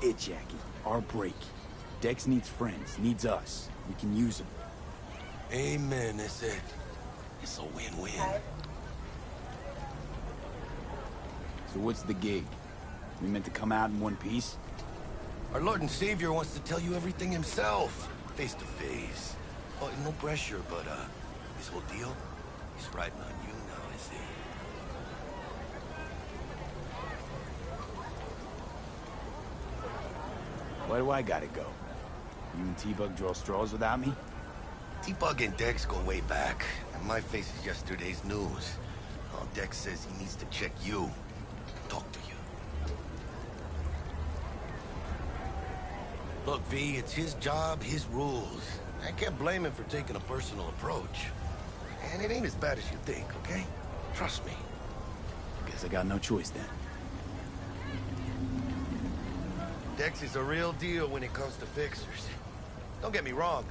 That's it, Jackie. Our break. Dex needs friends, needs us. We can use them. Amen, that's it. It's a win-win. So what's the gig? We meant to come out in one piece? Our Lord and Savior wants to tell you everything himself, face to face. Oh, no pressure, but, this whole deal, he's riding on you now, is he? Why do I gotta go? You and T-Bug draw straws without me? T-Bug and Dex go way back, and my face is yesterday's news. Oh, Dex says he needs to check you, talk to you. Look, V, it's his job, his rules. I can't blame him for taking a personal approach. And it ain't as bad as you think, okay? Trust me. Guess I got no choice then. Dex is a real deal when it comes to fixers. Don't get me wrong.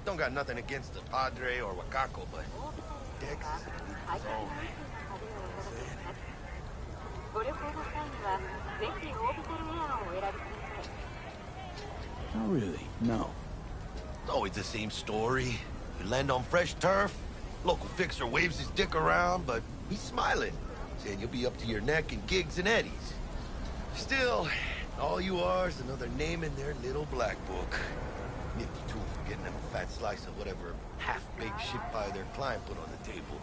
Don't got nothing against the Padre or Wakako, but Dex is his own. Not really, no. It's always the same story. You land on fresh turf, local fixer waves his dick around, but he's smiling, saying you'll be up to your neck in gigs and eddies. Still, all you are is another name in their little black book. Nifty tool for getting them a fat slice of whatever half-baked shit pie their client put on the table.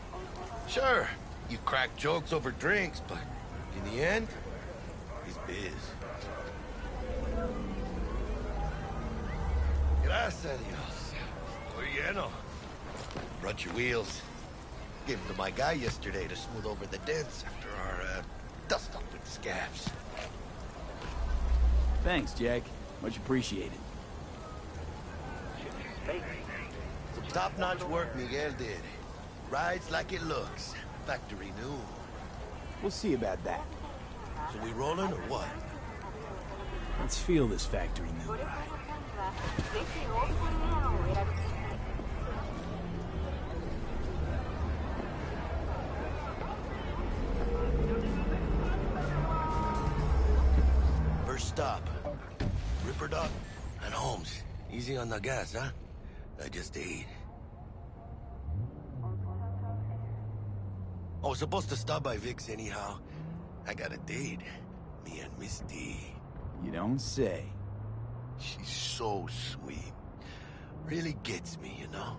Sure, you crack jokes over drinks, but in the end, it's biz. Gracias a Dios. Estoy lleno. Brought your wheels. Gave them to my guy yesterday to smooth over the dents after our, dust-up with the scabs. Thanks, Jack. Much appreciated. Some top-notch work Miguel did. Rides like it looks. Factory new. We'll see about that. So we rolling or what? Let's feel this factory new ride. First stop. Ripper Doc and Holmes. Easy on the gas, huh? I just ate. I was supposed to stop by Vic's anyhow. I got a date. Me and Misty. You don't say. She's so sweet. Really gets me, you know?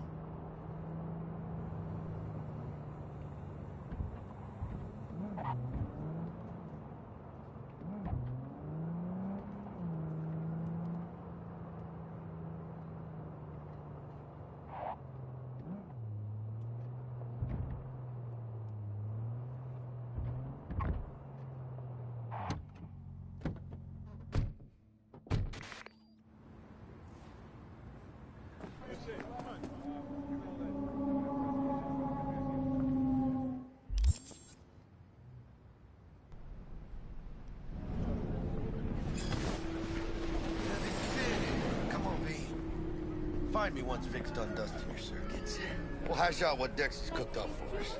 Find me once Vic's done dusting your circuits. We'll hash out what Dex has cooked up for us.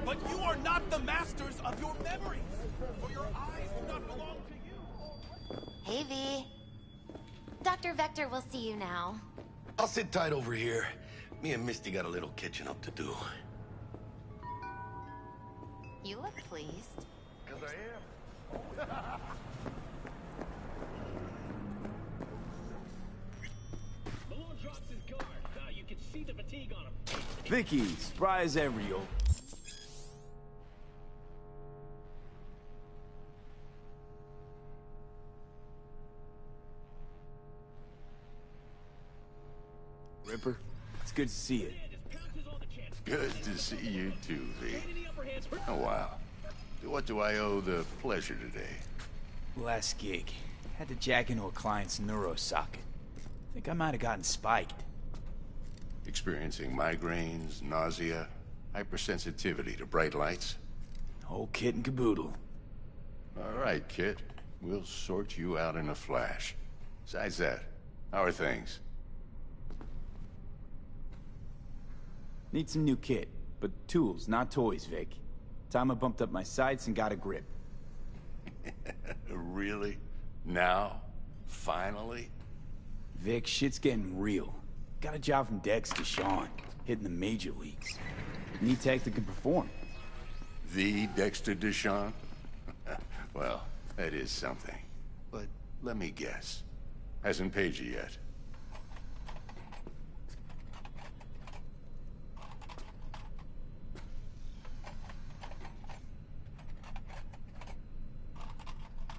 But you are not the masters of your memories, for your eyes do not belong to you. Hey, V. Dr. Vector will see you now. I'll sit tight over here. Me and Misty got a little catching up to do. You look pleased. 'Cause I am. Malone drops his guard. Now you can see the fatigue on him. Vicky, spry as ever, yo. Ripper, it's good to see you. Good to see you too, V. Oh, wow. What do I owe the pleasure today? Last gig. Had to jack into a client's neurosocket. Think I might have gotten spiked. Experiencing migraines, nausea, hypersensitivity to bright lights? Whole kit and caboodle. All right, kid. We'll sort you out in a flash. Besides that, how are things? Need some new kit, but tools, not toys, Vic. Time I bumped up my sights and got a grip. Really? Now? Finally? Vic, shit's getting real. Got a job from Dex to Sean, hitting the major leagues. Need tech that can perform. The Dexter Deshawn? Well, that is something. But let me guess. Hasn't paid you yet.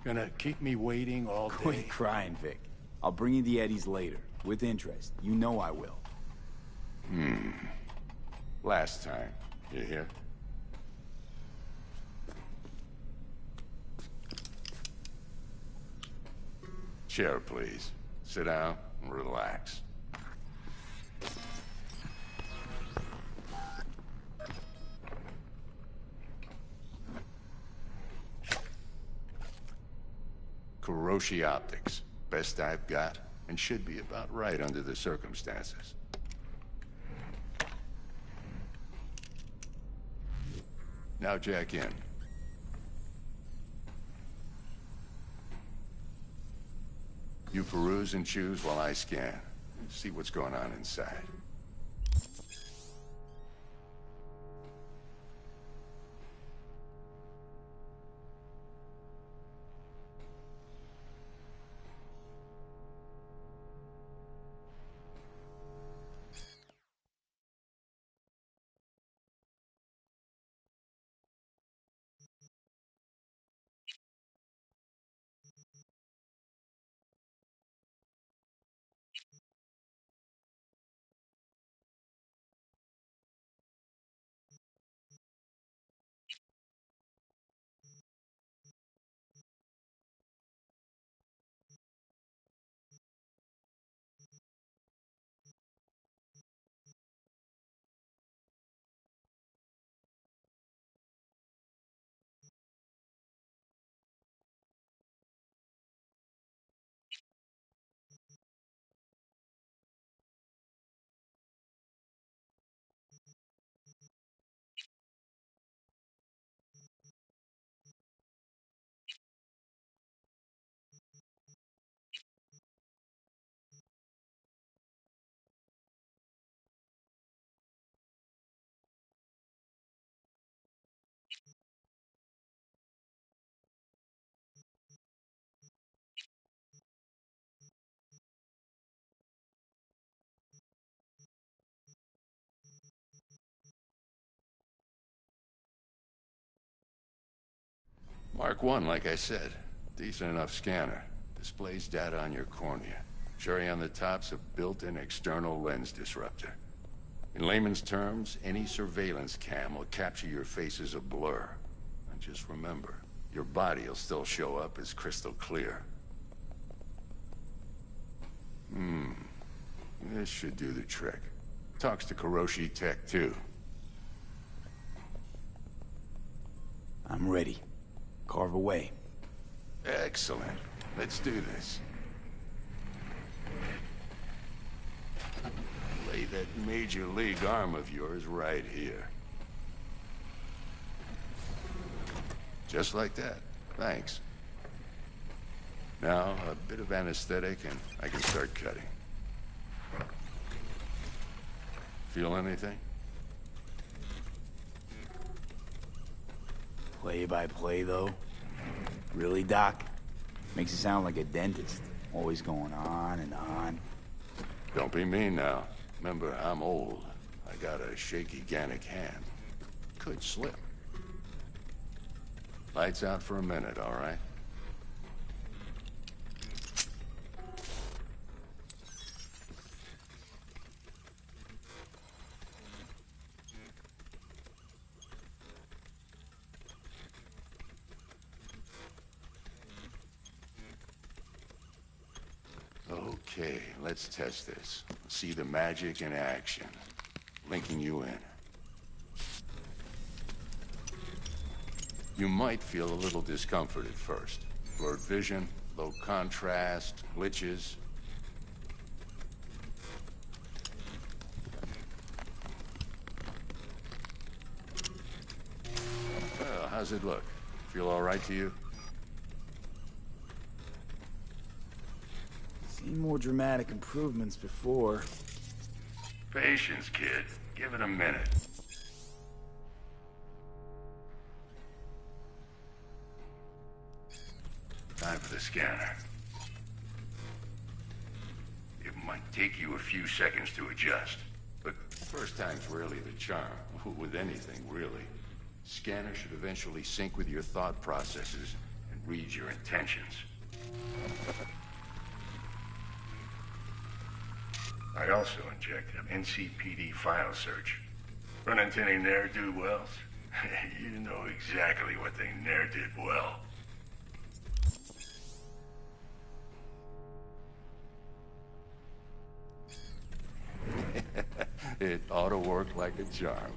Gonna keep me waiting all day? Quit crying, Vic. I'll bring you the Eddies later, with interest. You know I will. Last time. You hear? Chair, please. Sit down and relax. Kiroshi Optics. Best I've got, and should be about right under the circumstances. Now jack in. You peruse and choose while I scan. See what's going on inside. Mark 1, like I said. Decent enough scanner. Displays data on your cornea. Cherry on the top's a built-in external lens disruptor. In layman's terms, any surveillance cam will capture your face as a blur. And just remember, your body will still show up as crystal clear. This should do the trick. Talks to Kiroshi Tech, too. I'm ready. Carve away. Excellent. Let's do this. Lay that major league arm of yours right here. Just like that. Thanks. Now, a bit of anesthetic and I can start cutting. Feel anything? Play by play, though? Really, Doc? Makes it sound like a dentist. Always going on and on. Don't be mean now. Remember, I'm old. I got a shaky Gannic hand. Could slip. Lights out for a minute, all right? Okay, let's test this. See the magic in action. Linking you in. You might feel a little discomfort at first. Blurred vision, low contrast, glitches. Well, how's it look? Feel all right to you? Seen more dramatic improvements before. Patience, kid. Give it a minute. Time for the scanner. It might take you a few seconds to adjust, but first time's rarely the charm, with anything, really. Scanner should eventually sync with your thought processes and read your intentions. I also injected an NCPD file search. Run into any ne'er-do-wells? You know exactly what they ne'er did well. It ought to work like a charm.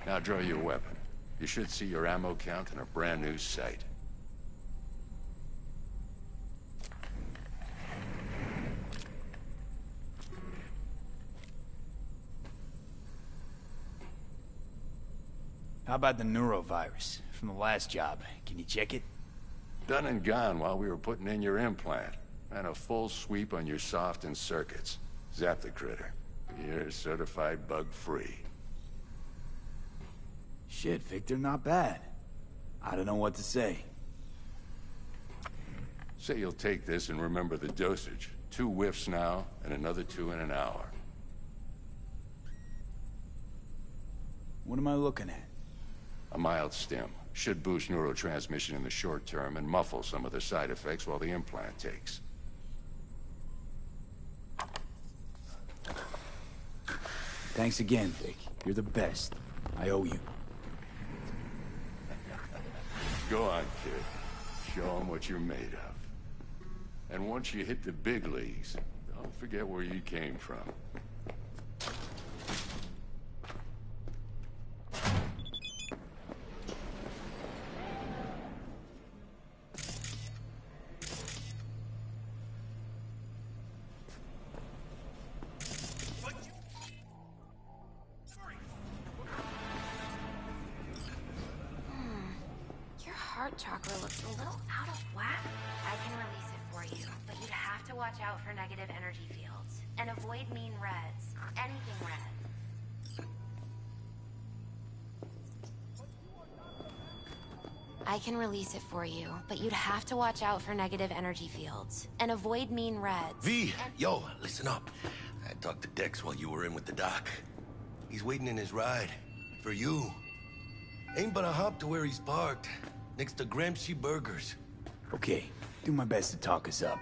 Now draw your weapon. You should see your ammo count in a brand new sight. How about the neurovirus from the last job? Can you check it? Done and gone while we were putting in your implant. And a full sweep on your soft and circuits. Zap the critter. You're certified bug-free. Shit, Victor, not bad. I don't know what to say. Say you'll take this and remember the dosage. 2 whiffs now, and another 2 in an hour. What am I looking at? A mild stim. Should boost neurotransmission in the short term and muffle some of the side effects while the implant takes. Thanks again, Vic. You're the best. I owe you. Go on, kid. Show them what you're made of. And once you hit the big leagues, don't forget where you came from. Your heart chakra looks a little out of whack. I can release it for you, but you'd have to watch out for negative energy fields. And avoid mean reds. Anything red. I can release it for you, but you'd have to watch out for negative energy fields. And avoid mean reds. V, yo, listen up. I talked to Dex while you were in with the doc. He's waiting in his ride. For you. Ain't but a hop to where he's parked. Next to Gramsci Burgers. Okay, do my best to talk us up.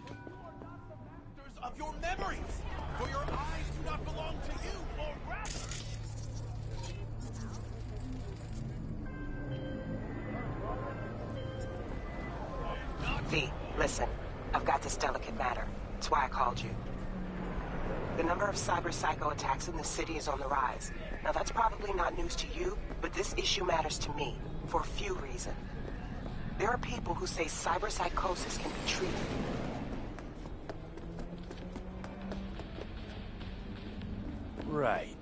Masters of your memories, for your eyes do not belong to you, or rather... V, listen. I've got this delicate matter. That's why I called you. The number of cyber-psycho attacks in the city is on the rise. Now, that's probably not news to you, but this issue matters to me, for a few reasons. There are people who say cyberpsychosis can be treated. Right.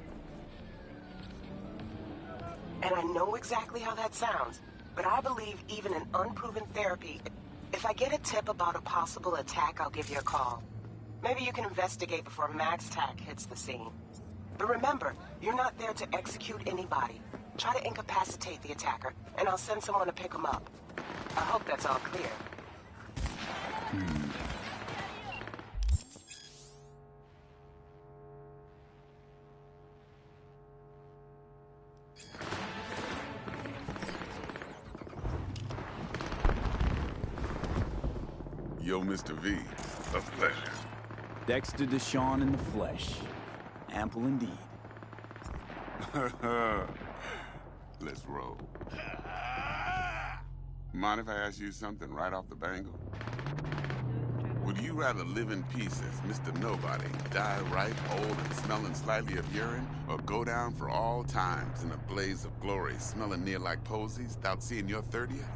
And I know exactly how that sounds, but I believe even an unproven therapy... If I get a tip about a possible attack, I'll give you a call. Maybe you can investigate before MaxTac hits the scene. But remember, you're not there to execute anybody. Try to incapacitate the attacker, and I'll send someone to pick him up. I hope that's all clear. Yo, Mr. V, a pleasure. Dexter Deshawn in the flesh. Ample indeed. Let's roll. Mind if I ask you something right off the bangle? Would you rather live in peace as Mr. Nobody, die ripe, old, and smelling slightly of urine, or go down for all times in a blaze of glory, smelling near like posies, without seeing your 30th?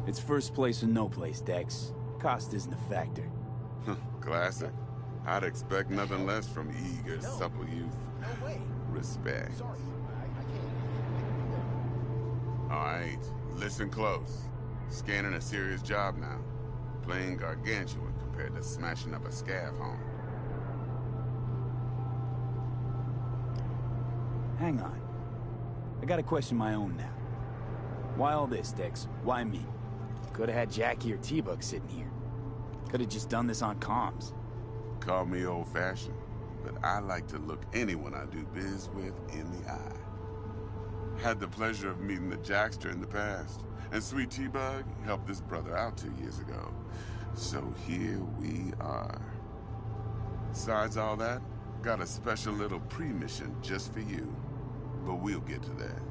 It's first place or no place, Dex. Cost isn't a factor. Classic. I'd expect nothing less from eager, supple youth. No way. Respect. Sorry. All right, listen close. Scanning a serious job now. Playing gargantuan compared to smashing up a scav home. Hang on. I gotta question my own now. Why all this, Dex? Why me? Could've had Jackie or T-Bug sitting here. Could've just done this on comms. Call me old-fashioned, but I like to look anyone I do biz with in the eye. Had the pleasure of meeting the Jackster in the past, and Sweet T-Bug helped this brother out 2 years ago. So here we are. Besides all that, got a special little pre-mission just for you. But we'll get to that.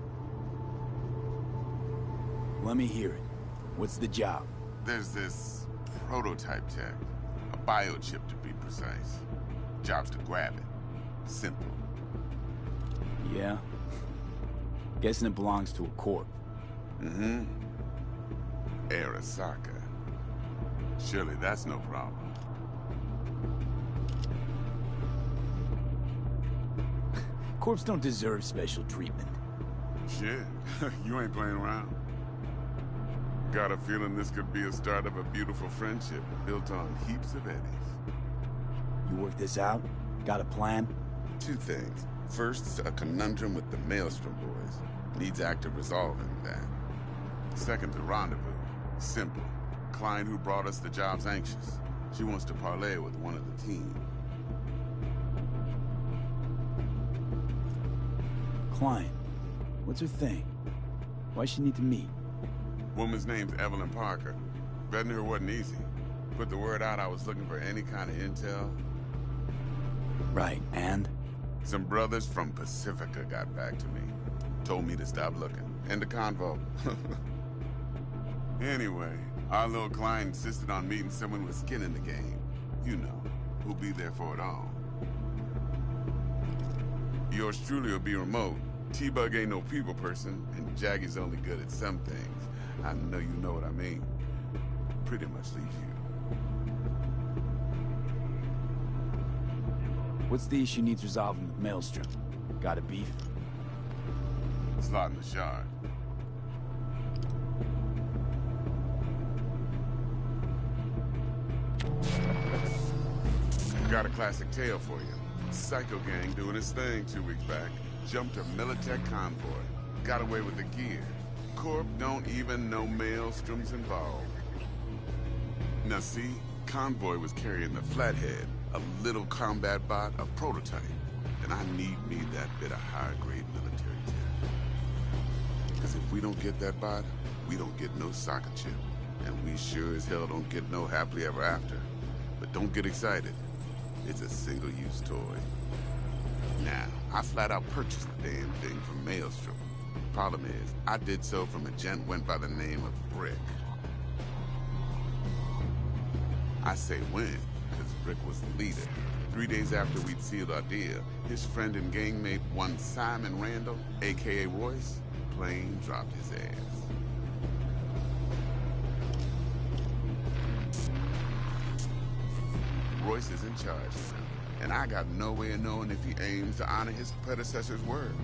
Let me hear it. What's the job? There's this prototype tech. A biochip to be precise. Job's to grab it. Simple. Yeah? Guessing it belongs to a corp. Mm-hmm. Arasaka. Surely that's no problem. Corps don't deserve special treatment. Shit, you ain't playing around. Got a feeling this could be a start of a beautiful friendship built on heaps of eddies. You work this out? Got a plan? 2 things. First, a conundrum with the Maelstrom boys. Needs active resolving that. Second, the rendezvous. Simple. Client who brought us the job's anxious. She wants to parlay with one of the team. Client. What's her thing? Why she need to meet? Woman's name's Evelyn Parker. Vetting her wasn't easy. Put the word out I was looking for any kind of intel. Right, and? Some brothers from Pacifica got back to me. Told me to stop looking. End of convo. Anyway, our little client insisted on meeting someone with skin in the game. You know, who'll be there for it all. Yours truly will be remote. T-Bug ain't no people person, and Jaggy's only good at some things. I know you know what I mean. Pretty much leaves you. What's the issue needs resolving with Maelstrom? Got a beef? Slot in the shard. Got a classic tale for you. Psycho gang doing his thing 2 weeks back. Jumped a Militech convoy. Got away with the gear. Corp don't even know Maelstrom's involved. Now see, convoy was carrying the Flathead, a little combat bot, a prototype. And I need me that bit of high-grade military tech. Because if we don't get that bot, we don't get no soccer chip. And we sure as hell don't get no happily ever after. But don't get excited. It's a single-use toy. Now, I flat out purchased the damn thing from Maelstrom. Problem is, I did so from a gent went by the name of Brick. I say when, because Brick was the leader. 3 days after we'd sealed our deal, his friend and gangmate, one Simon Randall, a.k.a. Royce, plain dropped his ass. Royce is in charge now, and I got no way of knowing if he aims to honor his predecessor's word.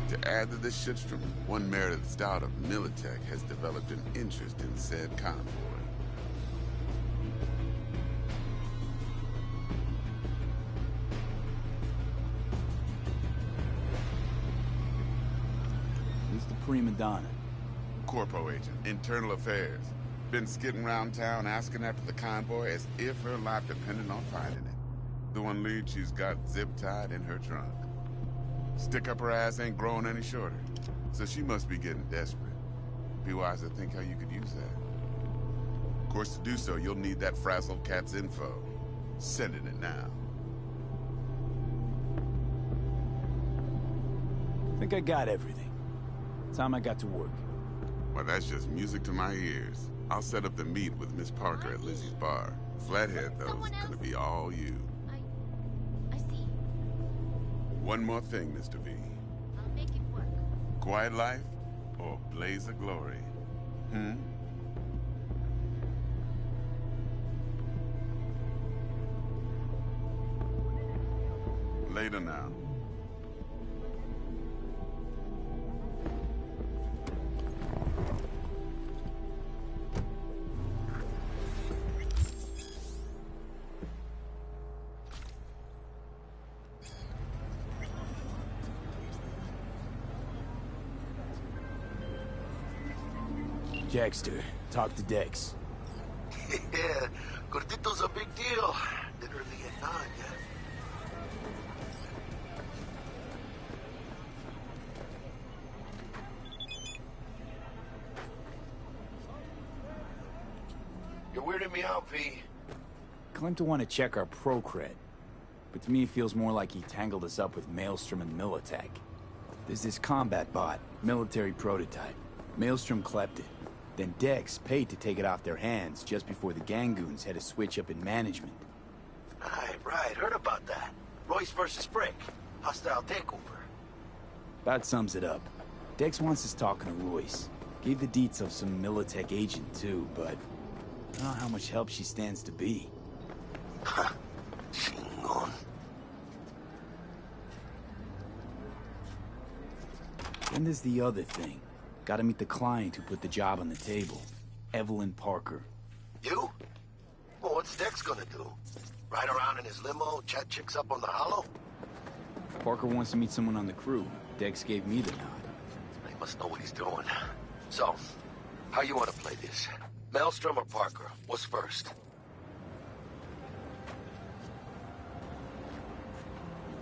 To add to this shitstorm, one Meredith Stout of Militech has developed an interest in said convoy. Who's the prima donna? Corpo agent, internal affairs. Been skidding around town asking after the convoy as if her life depended on finding it. The one lead she's got zip-tied in her trunk. Stick up her ass ain't growing any shorter, so she must be getting desperate. Be wise to think how you could use that. Of course, to do so, you'll need that frazzled cat's info. Sending it now. Think I got everything. Time I got to work. Well, that's just music to my ears. I'll set up the meet with Miss Parker at Lizzie's bar. Flathead, though, is gonna be all you. I see. One more thing, Mr. V. I'll make it work. Quiet life or blaze of glory? Hmm? Later now. Jackster, talk to Dex. Yeah, Gordito's a big deal. Literally at 9, yeah. You're weirding me out, V. Claimed to want to check our pro cred. But to me it feels more like he tangled us up with Maelstrom and Militech. There's this combat bot, military prototype. Maelstrom clept it. Then Dex paid to take it off their hands just before the Gangoons had a switch up in management. Right, heard about that. Royce versus Frick. Hostile takeover. About sums it up. Dex wants us talking to Royce. Gave the deets of some Militech agent too, but I don't know how much help she stands to be. Chingon. Then there's the other thing. Gotta meet the client who put the job on the table. Evelyn Parker. You? Well, what's Dex gonna do? Ride around in his limo, chat chicks up on the hollow? Parker wants to meet someone on the crew. Dex gave me the nod. He must know what he's doing. So, how you want to play this? Maelstrom or Parker? What's first?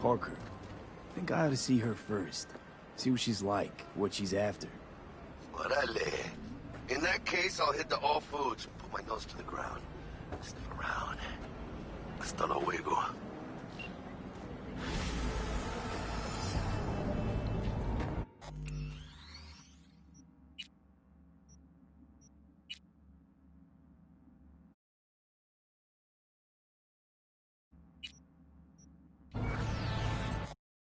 Parker. Think I ought to see her first. See what she's like, what she's after. Orale. In that case, I'll hit the all foods. Put my nose to the ground. Sniff around. Hasta luego.